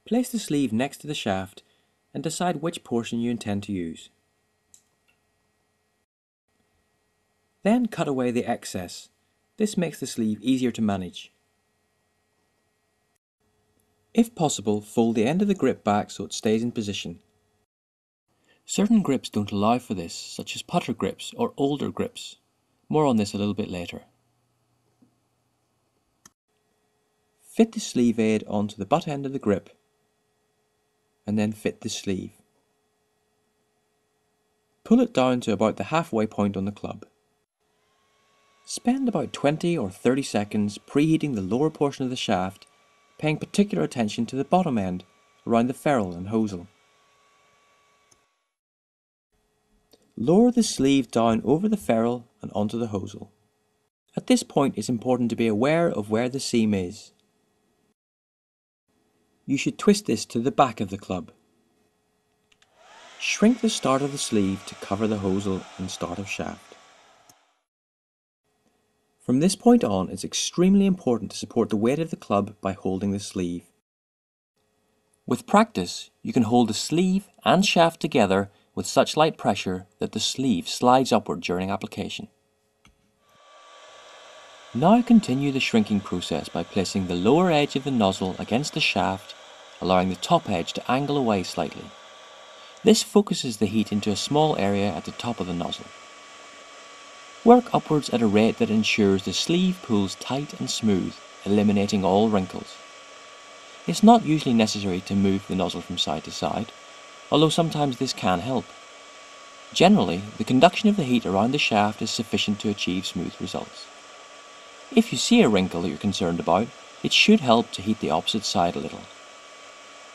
Place the sleeve next to the shaft and decide which portion you intend to use. Then cut away the excess. This makes the sleeve easier to manage. If possible, fold the end of the grip back so it stays in position. Certain grips don't allow for this, such as putter grips or older grips. More on this a little bit later. Fit the sleeve aid onto the butt end of the grip and then fit the sleeve. Pull it down to about the halfway point on the club. Spend about 20 or 30 seconds preheating the lower portion of the shaft, paying particular attention to the bottom end around the ferrule and hosel. Lower the sleeve down over the ferrule and onto the hosel. At this point it's important to be aware of where the seam is. You should twist this to the back of the club. Shrink the start of the sleeve to cover the hosel and start of shaft. From this point on, it's extremely important to support the weight of the club by holding the sleeve. With practice, you can hold the sleeve and shaft together with such light pressure that the sleeve slides upward during application. Now continue the shrinking process by placing the lower edge of the nozzle against the shaft, allowing the top edge to angle away slightly. This focuses the heat into a small area at the top of the nozzle. Work upwards at a rate that ensures the sleeve pulls tight and smooth, eliminating all wrinkles. It's not usually necessary to move the nozzle from side to side, although sometimes this can help. Generally, the conduction of the heat around the shaft is sufficient to achieve smooth results. If you see a wrinkle that you're concerned about, it should help to heat the opposite side a little.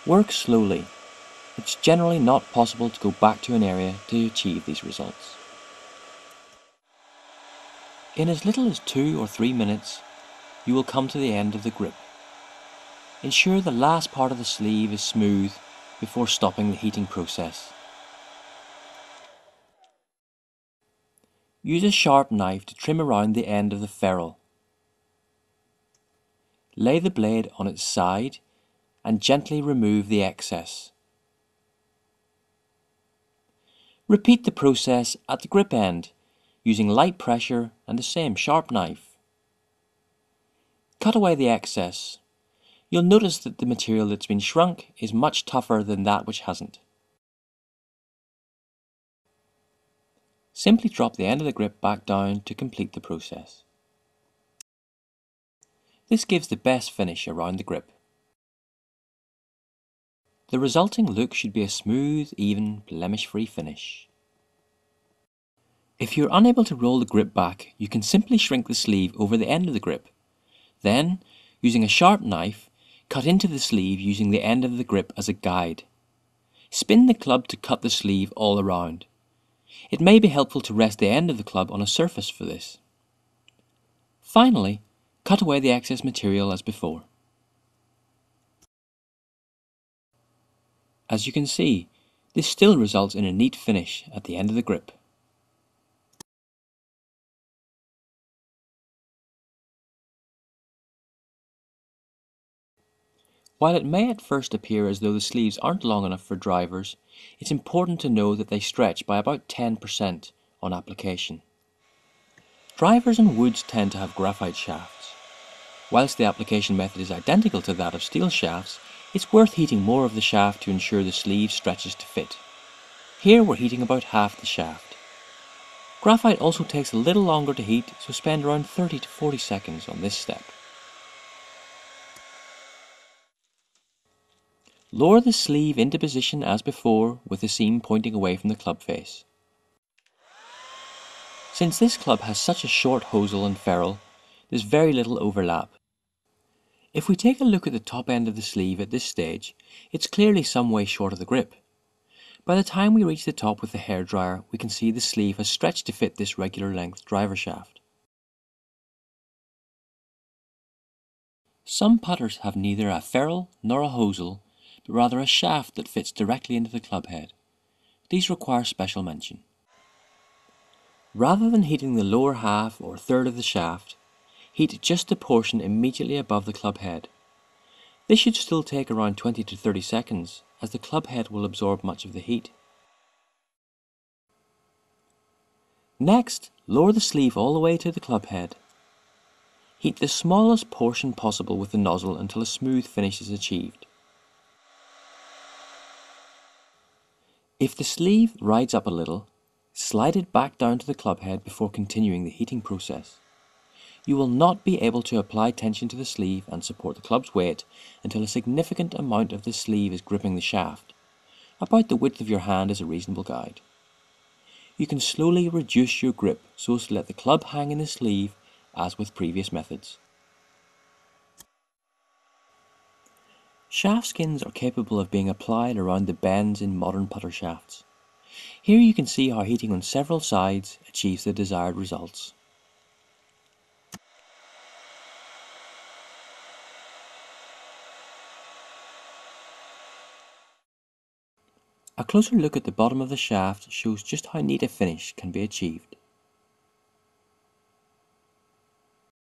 Work slowly. It's generally not possible to go back to an area to achieve these results. In as little as 2 or 3 minutes, you will come to the end of the grip. Ensure the last part of the sleeve is smooth before stopping the heating process. Use a sharp knife to trim around the end of the ferrule. Lay the blade on its side and gently remove the excess. Repeat the process at the grip end, using light pressure and the same sharp knife. Cut away the excess. You'll notice that the material that's been shrunk is much tougher than that which hasn't. Simply drop the end of the grip back down to complete the process. This gives the best finish around the grip. The resulting look should be a smooth, even, blemish-free finish. If you're unable to roll the grip back, you can simply shrink the sleeve over the end of the grip. Then, using a sharp knife, cut into the sleeve using the end of the grip as a guide. Spin the club to cut the sleeve all around. It may be helpful to rest the end of the club on a surface for this. Finally, cut away the excess material as before. As you can see, this still results in a neat finish at the end of the grip. While it may at first appear as though the sleeves aren't long enough for drivers, it's important to know that they stretch by about 10% on application. Drivers and woods tend to have graphite shafts. Whilst the application method is identical to that of steel shafts, it's worth heating more of the shaft to ensure the sleeve stretches to fit. Here we're heating about half the shaft. Graphite also takes a little longer to heat, so spend around 30 to 40 seconds on this step. Lower the sleeve into position as before, with the seam pointing away from the club face. Since this club has such a short hosel and ferrule, there's very little overlap. If we take a look at the top end of the sleeve at this stage, it's clearly some way short of the grip. By the time we reach the top with the hairdryer, we can see the sleeve has stretched to fit this regular length driver shaft. Some putters have neither a ferrule nor a hosel, but rather a shaft that fits directly into the club head. These require special mention. Rather than heating the lower half or third of the shaft, heat just the portion immediately above the club head. This should still take around 20 to 30 seconds, as the club head will absorb much of the heat. Next, lower the sleeve all the way to the club head. Heat the smallest portion possible with the nozzle until a smooth finish is achieved. If the sleeve rides up a little, slide it back down to the club head before continuing the heating process. You will not be able to apply tension to the sleeve and support the club's weight until a significant amount of the sleeve is gripping the shaft. About the width of your hand is a reasonable guide. You can slowly reduce your grip so as to let the club hang in the sleeve as with previous methods. Shaft skins are capable of being applied around the bends in modern putter shafts. Here you can see how heating on several sides achieves the desired results. A closer look at the bottom of the shaft shows just how neat a finish can be achieved.